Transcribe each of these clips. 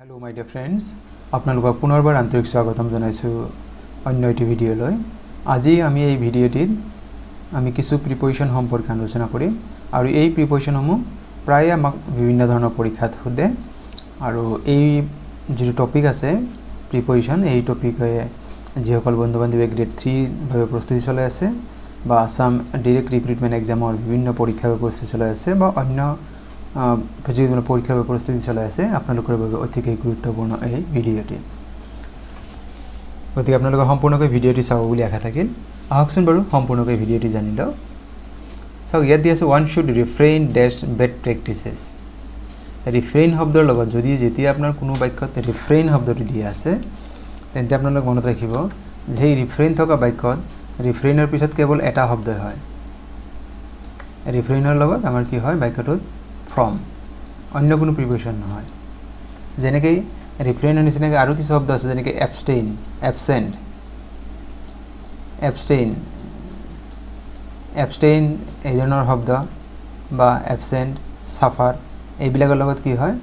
Hello my dear friends, আপোনালোকক পুনৰবাৰ আন্তৰিক স্বাগতম জনাইছো অন্য এটি ভিডিঅলৈ। আজি আমি এই ভিডিঅটিত আমি কিছু প্ৰিপজিশন সম্পৰ্কে আলোচনা কৰিম আৰু এই প্ৰিপজিশনসমূহ প্ৰায় আমাক বিভিন্ন ধৰণৰ পৰীক্ষাত সোধে আৰু এই যে টপিক আছে প্ৰিপজিশন এই টপিকে যিসকল বন্ধু-বান্ধৱী গ্ৰেড 3 ভাবে প্ৰস্তুতি চলাই আছে বা আসাম ডাইৰেক্ট ৰিক্ৰুটমেন্ট এক্সামৰ বিভিন্ন পৰীক্ষাৰ প্ৰস্তুতি চলাই আছে বা অন্য প্ৰতিযোগিতামূলক পৰীক্ষাৰ প্ৰস্তুতি চলাই আছে আপোনালোকৰ বাবে অতিকৈ গুৰুত্বপূৰ্ণ এই ভিডিঅটি। গতিকে আপোনালোকে সম্পূৰ্ণকৈ ভিডিঅটি চাব বুলি আশা থাকিল। আহকচোন বাৰু সম্পূৰ্ণকৈ ভিডিঅটি জানি লও। চাওক ইয়াত দিয়া আছে one should refrain dash bad practices। ৰিফ্ৰেইন শব্দৰ লগত যদি যেতিয়া আপোনাৰ কোনো বাক্যত ৰিফ্ৰেইন শব্দটো দিয়া আছে তেন্তে আপোনালোকে মনত ৰাখিব যে এই ৰিফ্ৰেইন থকা বাক্যত ৰিফ্ৰেইনৰ পিছত কেৱল এটা শব্দ হয়। ৰিফ্ৰেইনৰ লগত আমাৰ কি হয় বাক্যটোত from অন্য কোনো প্ৰিপজিশন নহয়। যেনেকৈ ৰিফ্ৰেইনৰ নিচিনাকৈ আৰু কিছু শব্দ আছে যেনেকৈ abstain, absent, এই ধৰণৰ শব্দ বা absent, suffer এইবিলাকৰ লগত কি হয়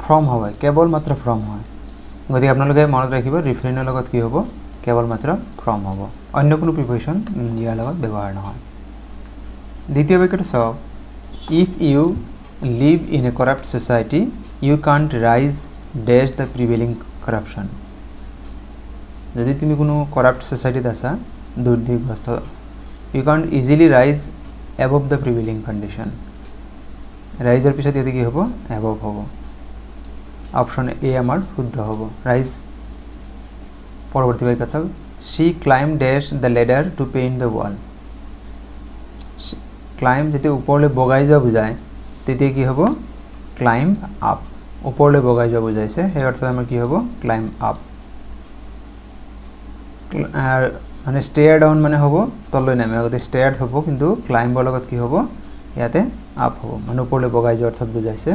from হয়, কেৱল মাত্ৰ from হয়। গতিকে আপোনালোকে মনত ৰাখিব ৰিফ্ৰেইনৰ লগত কি হ'ব কেৱল মাত্ৰ from হ'ব, অন্য কোনো প্ৰিপজিশন ইয়াৰ লগত ব্যৱহাৰ নহয়। দ্বিতীয় বাক্যটো চাওক if you live in a corrupt society you can't rise dash the prevailing corruption। যদি তুমি কোনো corrupt society আছা দুৰ্নীতিগ্ৰস্ত you can't easily rise above the prevailing condition। ৰাইজৰ পিছত ইয়াতে কি হ'ব above হ'ব, অপশন এ আমাৰ শুদ্ধ হ'ব rise। পৰৱৰ্তী বাক্য চাওক she climbed dash the ladder to paint the wall। climb যেতে ওপৰলৈ বগাই যোৱা বুজায় তেতিয়া কি হ'ব climb up, ওপৰলৈ বগাই যোৱা বুজাইছে সেই অৰ্থত আমাৰ কি হ'ব climb up। মানে stair down মানে হ'ব তললৈ নামে, আগতে stairs হ'ব কিন্তু climb ৰ লগত কি হ'ব ইয়াতে up হ'ব মানে ওপৰলৈ বগাই যোৱা অৰ্থত বুজাইছে।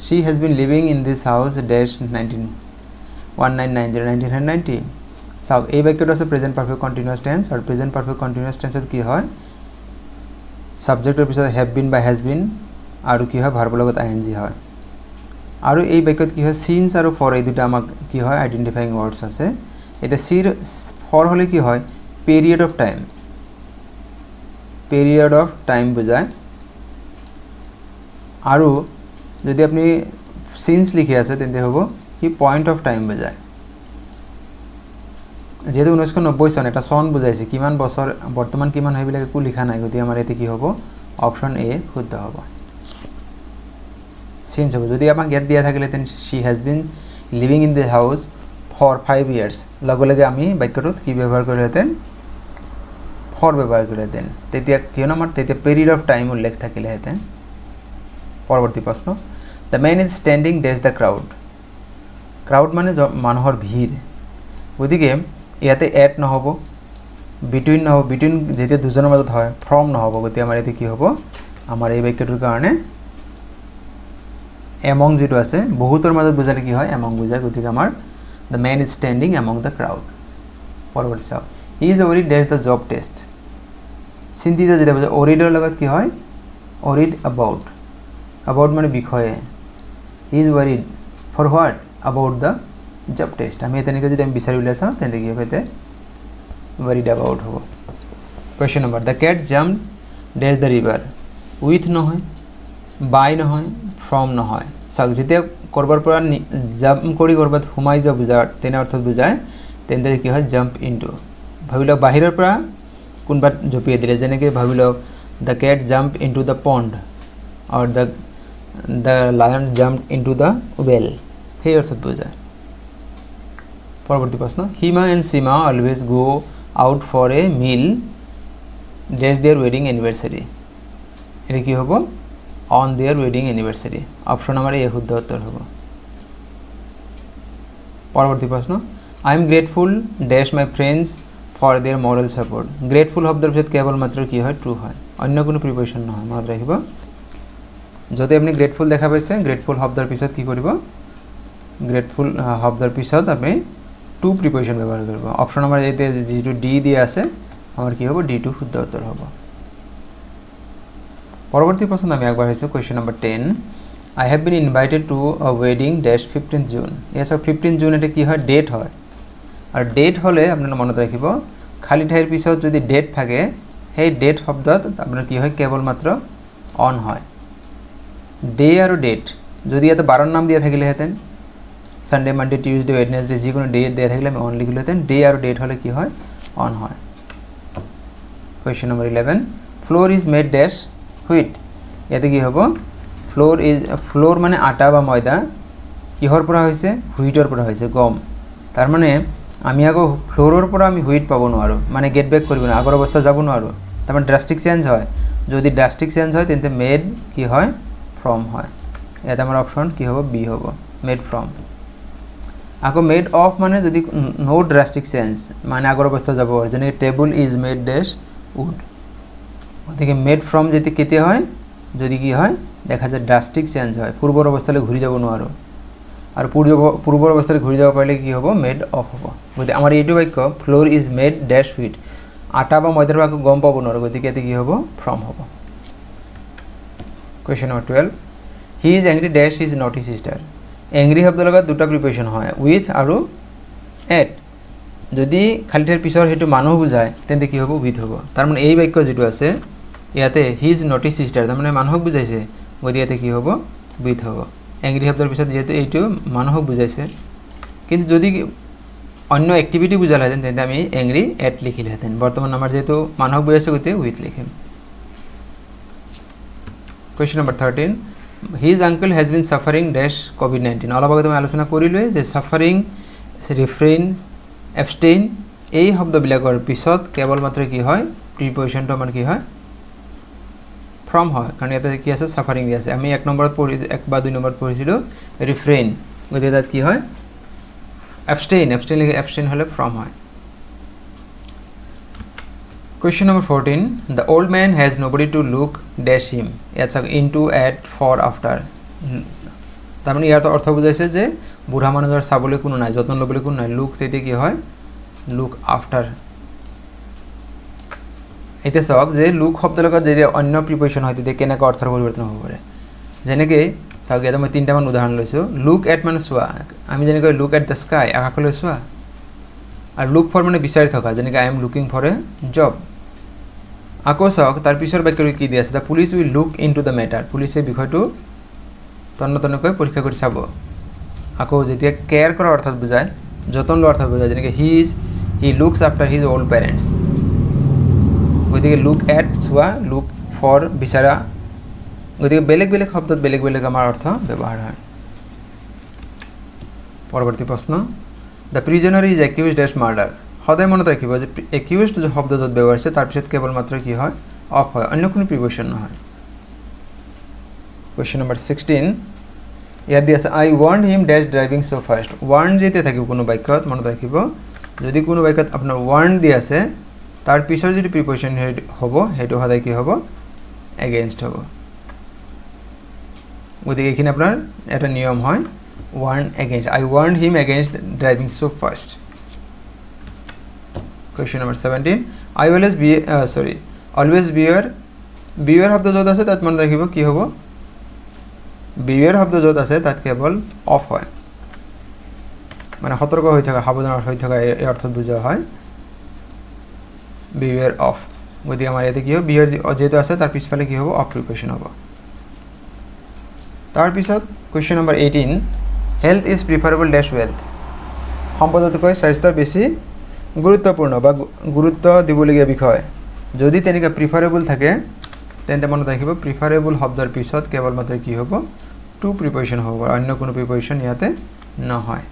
she has been living in this house dash 1990 চাওক এই বাক্যটো আছে প্ৰেজেন্ট পাৰফেক্ট কন্টিনিউয়াস টেন্স আৰু প্ৰেজেন্ট পাৰফেক্ট কন্টিনিউয়াস টেন্সত কি হয় সাবজেক্টৰ পিছত have been বা has been আৰু কি হয় ভাৰ্বৰ লগত ing হয়। আৰু এই বাক্যত কি হয় since আৰু for এই দুটা আমাক কি হয় আইডেন্টিফাইং ওয়াৰ্ডস আছে। এটা for হলে কি হয় পিৰিয়ড অফ টাইম বুজায় আৰু যদি আপনি since লিখি আছে তেন্তে হ'ব কি পয়েন্ট অফ টাইম বুজায়। যেহেতু 1990 সন এটা সন বুজাইছে কিমান বছৰ বৰ্তমান কিমান হইবিলাক একো লিখা নাই, গতি আমাৰ এতে কি হ'ব অপশন এ শুদ্ধ হ'ব since হ'ব। যদি আমাক ইয়াত দিয়া থাকিলে তেন she has been living in the house for 5 years লগে লগে আমি বাক্যটোত কি ব্যৱহাৰ কৰিলেতেন for ব্যৱহাৰ কৰিলেতেন তেতিয়া কি নাম তেতিয়া পিৰিয়ড অফ টাইম উল্লেখ থাকিলেতেন। পৰৱৰ্তী প্ৰশ্ন the man is standing dash the crowd মানে মানুহৰ ভিৰ, গতিকে ইয়াতে এট নহব বিটুইন নহব, বিটুইন যেতিয়া দুজনৰ মাজত হয় ফ্ৰম নহব, গতিকে আমাৰ এতে কি হ'ব আমাৰ এই বাক্যটোৰ কাৰণে among যেটো আছে বহুতৰ মাজত বুজালে কি হয় among বুজায়, গতিকে আমাৰ the man is standing among the crowd। পৰৱৰ্তী চাও he is worried dash the job test চিন্তিত যেটা বুজায় worried ৰ লগত কি হয় worried about মানে বিষয়ে he is worried for what about the job test। আমি এতেনেকে যদি আমি বিচাৰি উলাইছা তেন্তে কি হবে তে worried about হ'ব। Question number the cat jumped dash the river with নহয় by নহয় from নহয়। চাওক যেতিয়া কৰবাৰ পৰা জাম্প কৰি কৰবাত সোমাই যোৱা বুজায় তেনে অৰ্থত বুজায় তেন্তে কি হয় জাম্প ইনটু। ভাবিলক বাহিৰৰ পৰা কোনবাত জপিয়ে দিলে যেনেকৈ ভাবিলক the cat jumped into the pond or the lion jumped into the well সেই অৰ্থত বুজায়। পৰৱৰ্তী প্ৰশ্ন Hima and Sima always go out for a meal dash their wedding anniversary। এটা কি হ'ব on their wedding anniversary, option আমাৰ এ শুদ্ধ উত্তৰ হ'ব। পৰৱৰ্তী প্ৰশ্ন I am grateful dash my friends for their moral support। grateful শব্দৰ পিছত কেৱল মাত্ৰ কি হয় ট্ৰু হয়, অন্য কোনো প্ৰিপজিশন নহয়। মনত ৰাখিব যদি আপনি grateful দেখা পাইছে grateful শব্দৰ পিছত কি কৰিব grateful শব্দৰ পিছত আপনি টু প্ৰিপজিশন ব্যৱহাৰ কৰিব। অপশন আমাৰ এতে যেটো ডি দিয়া আছে আমাৰ কি হ'ব ডি টু শুদ্ধ উত্তৰ হ'ব। পৰৱৰ্তী প্ৰশ্ন আমি আগবাঢ়িছো question number 10 I have been invited to a wedding dash 15th June. Yes, 15th June এটা কি হয় ডেট হয় আর ডেট হলে আপনারা মনে রাখিব খালি ঠাইৰ পিছত যদি ডেট থাকে সেই ডেট শব্দত আপনার কি হয় কেবলমাত্র অন হয় ডে আর ডেট যদি এত 12 নাম দিয়ে থাকিলে হেতেন সানডে মানডে টিউজডে ওয়েডনেসডে যে কোনো ডেট দিয়ে থাকলে আমি অন লিখলে হেতেন ডে আর ডেট হলে কি হয় অন হয় question number 11 floor is made dash wheat এতে কি হবো ফ্লোর মানে আটা বা ময়দা কিহর পৰা হয়েছে হুইটৰ পৰা হয়েছে গম তাৰ মানে আমি আগো ফ্লোৰৰ পৰা আমি হুইট পাবো নোৱাৰো মানে গেট ব্যাক কৰিব না আগৰ অৱস্থা যাব নোৱাৰো তার মানে ড্রাস্টিক চেঞ্জ হয় যদি ড্রাস্টিক চেঞ্জ হয় তেন্তে মেড কি হয় ফ্রম হয় এটা আমার অপশন কি হবে বি হবে মেড ফ্রম আগো মেড অফ মানে যদি নো ড্রাস্টিক চেঞ্জ মানে আগৰ অৱস্থা যাব যেনে table is made dash would ওদিকে মেড ফ্রম যেতে কেতে হয় যদি কি হয় দেখা যায় ড্রাস্টিক চেঞ্জ হয় পূর্বর অবস্থায় ঘুরে যাব নোৱাৰো আর পূর্বর অবস্থায় ঘুরে যাব পারলে কি হবে মেড অফ হবে গতি আমার এইটো বাক্য floor is made dash wheat আটা বা ময়দার বাক্য গম পাবো নোৱাৰো গতিকে এতে কি হবে ফ্রম হবে question number 12 he is angry dash is নটি সিস্টার অ্যাংরি শব্দ লগত দুটা প্রিপোজিশন হয় উইথ আৰু এট যদি খালিটাৰ পিছৰ হেতু মানুহ বুজায় তেন্তে কি হ'ব উইথ হ'ব তাৰ মানে এই বাক্য যেটো আছে ইয়াতে হি ইজ নটি সিস্টাৰ তাৰ মানে মানুহক বুজাইছে গতি ইয়াতে কি হ'ব উইথ হ'ব অ্যাংরি শব্দৰ পিছত যেহেতু এইটো মানুহক বুজাইছে কিন্তু যদি অন্য অ্যাক্টিভিটি বুজালে হেতেন তেন্তে আমি অ্যাংরি এট লিখিলে হেতেন বর্তমান আমার যেহেতু মানুহক বুজাইছে গতি উইথ লিখিম question number 13 his uncle has been suffering dash COVID-19 অলপ আগে আমি আলোচনা কৰিলো যে সাফাৰিং ৰিফ্ৰেইন অ্যাবস্টেইন এই শব্দবিলাকৰ পিছত কেৱলমাত্ৰ কি হয় প্ৰিপোজিশনটো আমাৰ কি হয় ফ্রম হয় কারণ ইয়াতে কি আছে সাফারিং দি আছে আমি এক নম্বরত পড়ি এক বা দুই নম্বর পড়িছিল রিফ্রেইন গতি তাত কি হয় অ্যাবস্টেইন লিখে অ্যাবস্টেইন হলে ফ্রম হয় question number 14 the old man has nobody to look dash him it's into at for after তার মানে ইয়াৰ অৰ্থ বুঝাইছে যে বুঢ়া মানুহৰ চাবলৈ কোনো নাই যত্ন লবলৈ কোনো নাই লুক তেতে কি হয় লুক আফটার এটা চাওক যে লুক শব্দৰ লগত যদি অন্য প্ৰিপোজিশন হয় তেতিয়া কেনেকৈ অৰ্থৰ পৰিৱৰ্তন হ'ব পাৰে যেনেকৈ চাওক ইয়াত মই তিনটা মান উদাহৰণ লৈছো লুক এট মানে চোৱা আমি যেনেকৈ লুক এট দ্য স্কাই আকাশলৈ চোৱা আৰু লুক ফৰ মানে বিচাৰি থকা যেনেকৈ I am looking for a job আকৌ চাওক তাৰ পিছৰ বাক্যটো কি দিয়া আছে the police will look into the matter পুলিচে বিষয়টো তন্নতন্নকৈ পৰীক্ষা কৰি চাব আকৌ যেতিয়া কেয়াৰ কৰাৰ অৰ্থত বুজায় যতন লোৱাৰ অৰ্থত বুজায় যেনেকৈ he looks after his old parents গতিকে লুক এট চোৱা লুক ফৰ বিচাৰা গতিকে বেলেগ বেলেগ শব্দত বেলেগ বেলেগ আমাৰ অৰ্থ ব্যৱহাৰ হয় পৰৱৰ্তী প্ৰশ্ন the prisoner is accused dash murder সদায় মনত ৰাখিব যে একিউজড যে শব্দ য'ত ব্যৱহাৰ হৈছে তাৰ পিছত কেৱলমাত্ৰ কি হয় অফ হয় অন্য কোনো প্ৰিপোজিশন নহয় কোয়েশ্চন নাম্বার 16 ইয়াত দি আছে I want him dash driving so fast want যেতে থাকিব কোনো বাক্যত মনত ৰাখিব যদি কোনো বাক্যত আপোনাৰ ওয়ান্ট দি আছে তাৰ পিছৰ যদি প্রিপোজিশন হ'ব হেতু সদায় কি হ'ব এগেইনস্ট হ'ব গতিকে এখানে আপনার এটা নিয়ম হয় warn against I warn him against driving so fast question number 17 I always bear শব্দ য'ত আছে তাত মনে ৰাখিব কি হ'ব বিয়াৰ শব্দ য'ত আছে তাত কেৱল অফ হয় মানে সতৰ্ক হৈ থকা সাৱধান হৈ থকা এই অৰ্থত বুজা হয় বিয়াৰ অফ গতিকে আমাৰ ইয়াতে কি হ'ব বিয়াৰ যেহেতু আছে তাৰ পিছফালে কি হ'ব অফ প্রিপোজিশন হ'ব তার পিছত question number 18 health is preferable dash wealth সম্পদতকৈ স্বাস্থ্য বেছি গুৰুত্বপূৰ্ণ বা গুৰুত্ব দিবলগীয়া বিষয় যদি তেনেকৈ প্ৰিফাৰেবল থাকে তেন্তে মনত ৰাখিব প্ৰিফাৰেবল শব্দৰ পিছত কেৱলমাত্ৰ কি হ'ব টু প্রিপোজিশন হ'ব অন্য কোনো প্রিপোজিশন ইয়াতে নহয়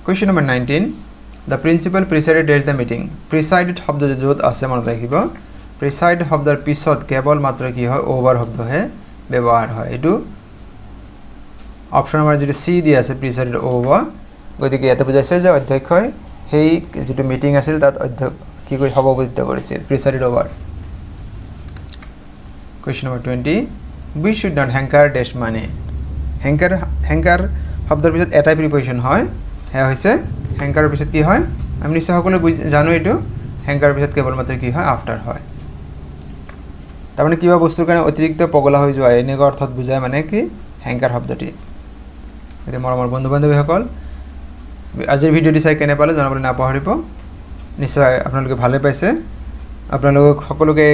question number 19 the principal presided dash the meeting presided শব্দ য'ত আছে মনত ৰাখিব প্ৰিসাইড শব্দৰ পিছত কেৱলমাত্ৰ কি হয় ওভাৰ শব্দহে ব্যৱহাৰ হয় এটো অপশন আমাৰ যেটো সি দি আছে প্রিসাইডেড ওভার গতিকে ইয়াতে বুজাইছে যে অধ্যক্ষই সেই যেটো মিটিং আছিল তাত অধ্যক্ষ কি কৰি সভাপতিত্ব কৰিছিল presided over question number 20 we should not hanker dash মানে হ্যাঙ্কাৰ শব্দৰ পিছত এটাই প্ৰিপোজিশন হয় হেয়া হৈছে হ্যাঙ্কাৰৰ পিছত কি হয় আমি নিশ্চয় সকলো জানো এটো হ্যাঙ্কাৰৰ পিছত কেৱলমাত্ৰ কি হয় আফটাৰ হয় তাৰমানে কিবা বস্তুৰ কাৰণে অতিৰিক্ত পগলা হৈ যোৱা এনেকুৱা অৰ্থত বুজায় মানে কি হেংকাৰ শব্দটি এতিয়া মৰমৰ বন্ধু বান্ধৱীসকল আজিৰ ভিডিঅ'টি চাই কেনে পালে জনাবলৈ নাপাহৰিব নিশ্চয় আপোনালোকে ভালে পাইছে আপোনালোক সকলোকে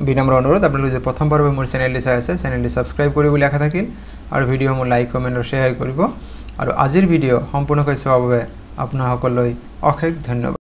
বিনম্ৰ অনুৰোধ আপোনালোকে যদি প্ৰথমবাৰ মোৰ চেনেলটি চাই আছে চেনেলটি সাবস্ক্ৰাইব কৰিবলৈ আশা থাকিল আৰু ভিডিঅ'সমূহ লাইক কমেন্ট আৰু শ্বেয়াৰ কৰিব আৰু আজিৰ ভিডিঅ' সম্পূৰ্ণকৈ চোৱাৰ বাবে আপোনালোকলৈ অশেষ ধন্যবাদ